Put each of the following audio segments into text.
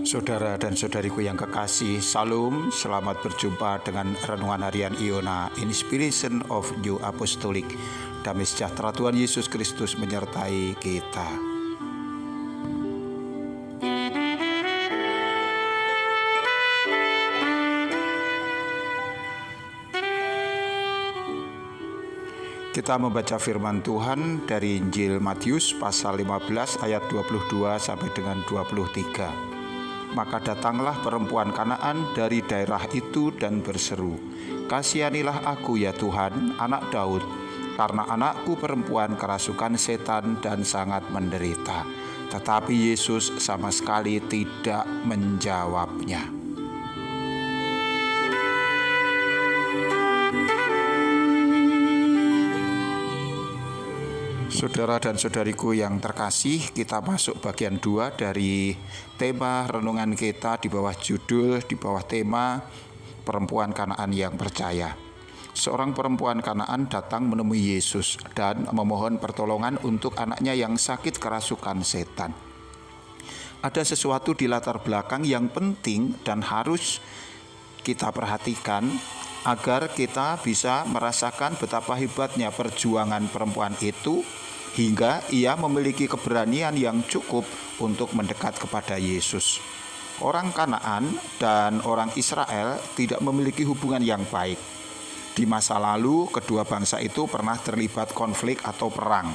Saudara dan saudariku yang kekasih, Salam, selamat berjumpa dengan Renungan Harian Iona, Inspiration of New Apostolic. Damai sejahtera Tuhan Yesus Kristus menyertai kita. Kita membaca firman Tuhan dari Injil Matius pasal 15 ayat 22 sampai dengan 23. Maka datanglah perempuan Kanaan dari daerah itu dan berseru, "Kasihanilah aku ya Tuhan, anak Daud, karena anakku perempuan kerasukan setan dan sangat menderita." Tetapi Yesus sama sekali tidak menjawabnya. Saudara dan saudariku yang terkasih, kita masuk bagian 2 dari tema renungan kita di bawah tema perempuan Kanaan yang percaya. Seorang perempuan Kanaan datang menemui Yesus dan memohon pertolongan untuk anaknya yang sakit kerasukan setan. Ada sesuatu di latar belakang yang penting dan harus kita perhatikan agar kita bisa merasakan betapa hebatnya perjuangan perempuan itu hingga ia memiliki keberanian yang cukup untuk mendekat kepada Yesus. Orang Kanaan dan orang Israel tidak memiliki hubungan yang baik. Di masa lalu, kedua bangsa itu pernah terlibat konflik atau perang.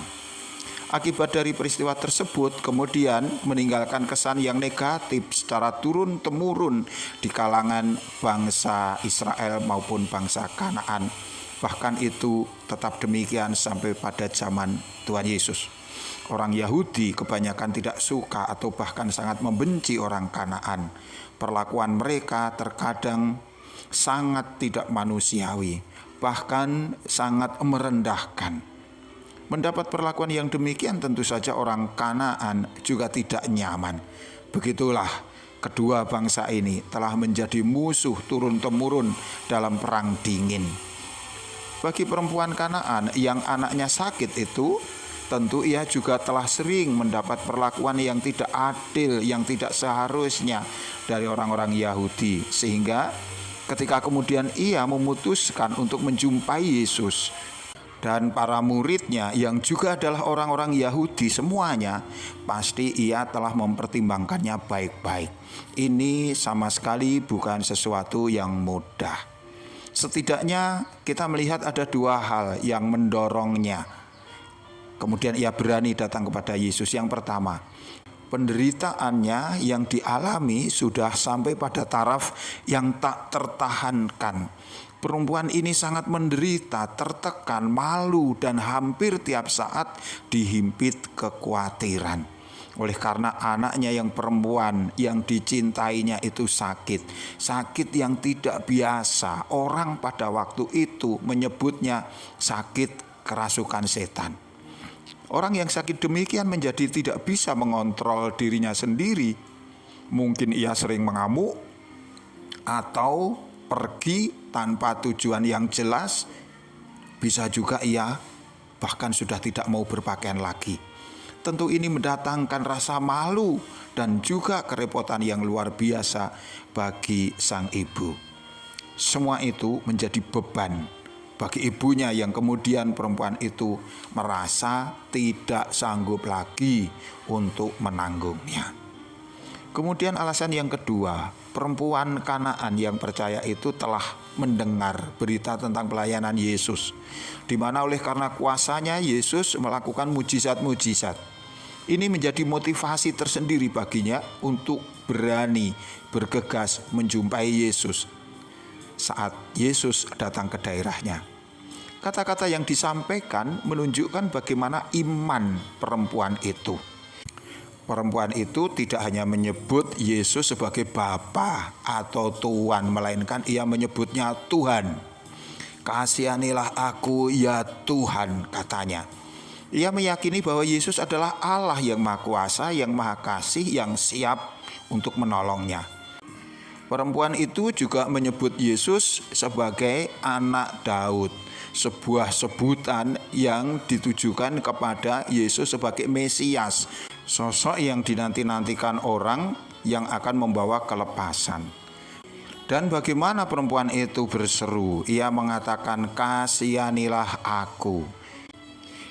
Akibat dari peristiwa tersebut kemudian meninggalkan kesan yang negatif secara turun-temurun di kalangan bangsa Israel maupun bangsa Kanaan. Bahkan itu tetap demikian sampai pada zaman Tuhan Yesus. Orang Yahudi kebanyakan tidak suka atau bahkan sangat membenci orang Kanaan. Perlakuan mereka terkadang sangat tidak manusiawi, bahkan sangat merendahkan. Mendapat perlakuan yang demikian tentu saja orang Kanaan juga tidak nyaman. Begitulah kedua bangsa ini telah menjadi musuh turun-temurun dalam perang dingin. Bagi perempuan Kanaan yang anaknya sakit itu, tentu ia juga telah sering mendapat perlakuan yang tidak adil, yang tidak seharusnya dari orang-orang Yahudi. Sehingga ketika kemudian ia memutuskan untuk menjumpai Yesus dan para muridnya yang juga adalah orang-orang Yahudi semuanya, pasti ia telah mempertimbangkannya baik-baik. Ini sama sekali bukan sesuatu yang mudah. Setidaknya kita melihat ada dua hal yang mendorongnya. Kemudian ia berani datang kepada Yesus. Yang pertama, penderitaannya yang dialami sudah sampai pada taraf yang tak tertahankan. Perempuan ini sangat menderita, tertekan, malu, dan hampir tiap saat dihimpit kekhawatiran. Oleh karena anaknya yang perempuan yang dicintainya itu sakit yang tidak biasa. Orang pada waktu itu menyebutnya sakit kerasukan setan. Orang yang sakit demikian menjadi tidak bisa mengontrol dirinya sendiri. Mungkin ia sering mengamuk atau pergi tanpa tujuan yang jelas. Bisa juga ia bahkan sudah tidak mau berpakaian lagi. Tentu ini mendatangkan rasa malu dan juga kerepotan yang luar biasa bagi sang ibu. Semua itu menjadi beban bagi ibunya yang kemudian perempuan itu merasa tidak sanggup lagi untuk menanggungnya. Kemudian alasan yang kedua, perempuan Kanaan yang percaya itu telah mendengar berita tentang pelayanan Yesus, di mana oleh karena kuasanya Yesus melakukan mujizat-mujizat. Ini menjadi motivasi tersendiri baginya untuk berani bergegas menjumpai Yesus saat Yesus datang ke daerahnya. Kata-kata yang disampaikan menunjukkan bagaimana iman perempuan itu. Perempuan itu tidak hanya menyebut Yesus sebagai Bapa atau Tuhan, melainkan ia menyebutnya Tuhan. "Kasihanilah aku ya Tuhan," katanya. Ia meyakini bahwa Yesus adalah Allah yang Maha Kuasa, yang Maha Kasih, yang siap untuk menolongnya. Perempuan itu juga menyebut Yesus sebagai anak Daud, sebuah sebutan yang ditujukan kepada Yesus sebagai Mesias, sosok yang dinanti-nantikan orang yang akan membawa kelepasan. Dan bagaimana perempuan itu berseru? Ia mengatakan, "Kasihanilah aku."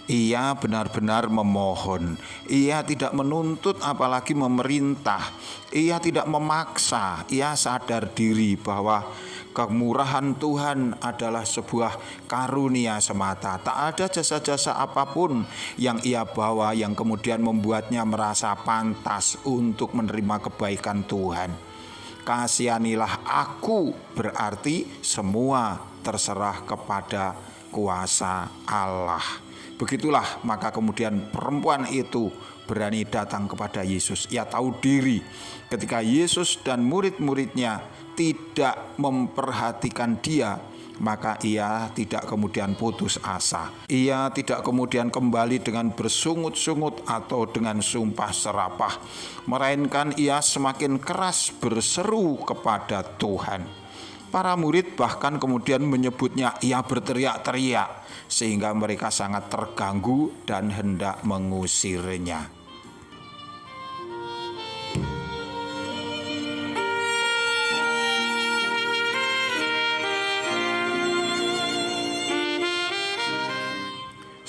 Ia benar-benar memohon. Ia tidak menuntut apalagi memerintah. Ia tidak memaksa. Ia sadar diri bahwa kemurahan Tuhan adalah sebuah karunia semata. Tak ada jasa-jasa apapun yang ia bawa yang kemudian membuatnya merasa pantas untuk menerima kebaikan Tuhan. Kasihanilah aku berarti semua terserah kepada kuasa Allah. Begitulah maka kemudian perempuan itu berani datang kepada Yesus. Ia tahu diri ketika Yesus dan murid-muridnya tidak memperhatikan dia, maka ia tidak kemudian putus asa. Ia tidak kemudian kembali dengan bersungut-sungut atau dengan sumpah serapah, melainkan ia semakin keras berseru kepada Tuhan. Para murid bahkan kemudian menyebutnya ia berteriak-teriak, sehingga mereka sangat terganggu dan hendak mengusirnya.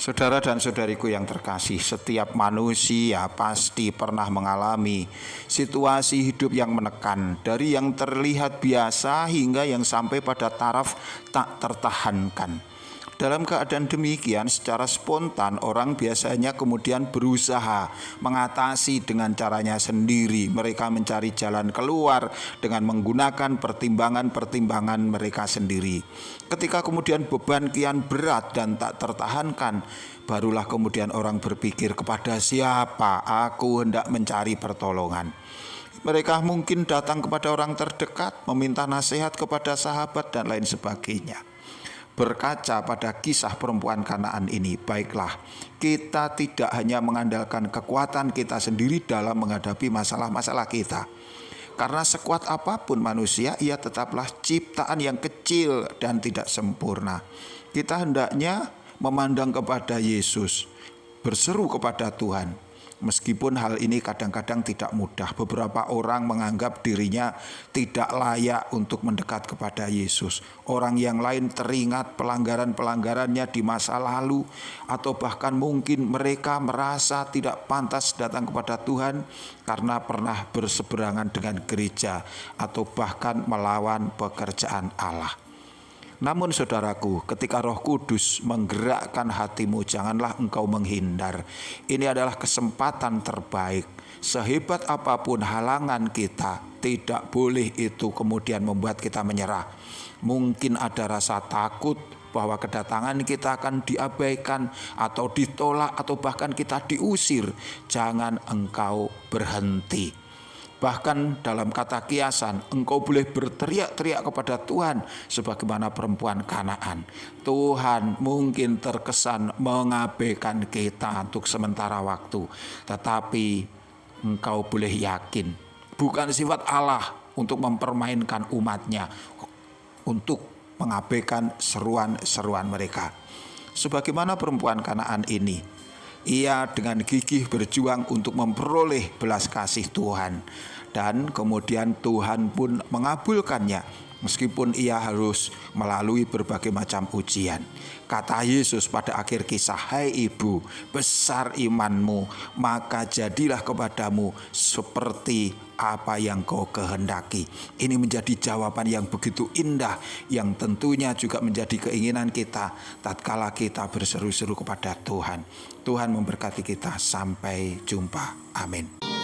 Saudara dan saudariku yang terkasih, setiap manusia pasti pernah mengalami situasi hidup yang menekan, dari yang terlihat biasa hingga yang sampai pada taraf tak tertahankan. Dalam keadaan demikian, secara spontan orang biasanya kemudian berusaha mengatasi dengan caranya sendiri. Mereka mencari jalan keluar dengan menggunakan pertimbangan-pertimbangan mereka sendiri. Ketika kemudian beban kian berat dan tak tertahankan, barulah kemudian orang berpikir, kepada siapa aku hendak mencari pertolongan. Mereka mungkin datang kepada orang terdekat, meminta nasihat kepada sahabat dan lain sebagainya. Berkaca pada kisah perempuan Kanaan ini, baiklah, kita tidak hanya mengandalkan kekuatan kita sendiri dalam menghadapi masalah-masalah kita. Karena sekuat apapun manusia, ia tetaplah ciptaan yang kecil dan tidak sempurna. Kita hendaknya memandang kepada Yesus, berseru kepada Tuhan. Meskipun hal ini kadang-kadang tidak mudah, beberapa orang menganggap dirinya tidak layak untuk mendekat kepada Yesus. Orang yang lain teringat pelanggaran-pelanggarannya di masa lalu, atau bahkan mungkin mereka merasa tidak pantas datang kepada Tuhan karena pernah berseberangan dengan gereja atau bahkan melawan pekerjaan Allah. Namun saudaraku, ketika Roh Kudus menggerakkan hatimu, janganlah engkau menghindar. Ini adalah kesempatan terbaik. Sehebat apapun halangan kita, tidak boleh itu kemudian membuat kita menyerah. Mungkin ada rasa takut bahwa kedatangan kita akan diabaikan atau ditolak atau bahkan kita diusir. Jangan engkau berhenti. Bahkan dalam kata kiasan, engkau boleh berteriak-teriak kepada Tuhan sebagaimana perempuan Kanaan. Tuhan mungkin terkesan mengabaikan kita untuk sementara waktu, tetapi engkau boleh yakin, bukan sifat Allah untuk mempermainkan umatnya, untuk mengabaikan seruan-seruan mereka. Sebagaimana perempuan Kanaan ini, ia dengan gigih berjuang untuk memperoleh belas kasih Tuhan. Dan kemudian Tuhan pun mengabulkannya, meskipun ia harus melalui berbagai macam ujian. Kata Yesus pada akhir kisah, "Hai ibu, besar imanmu, maka jadilah kepadamu seperti apa yang kau kehendaki." Ini menjadi jawaban yang begitu indah, yang tentunya juga menjadi keinginan kita tatkala kita berseru-seru kepada Tuhan. Tuhan memberkati kita. Sampai jumpa. Amin.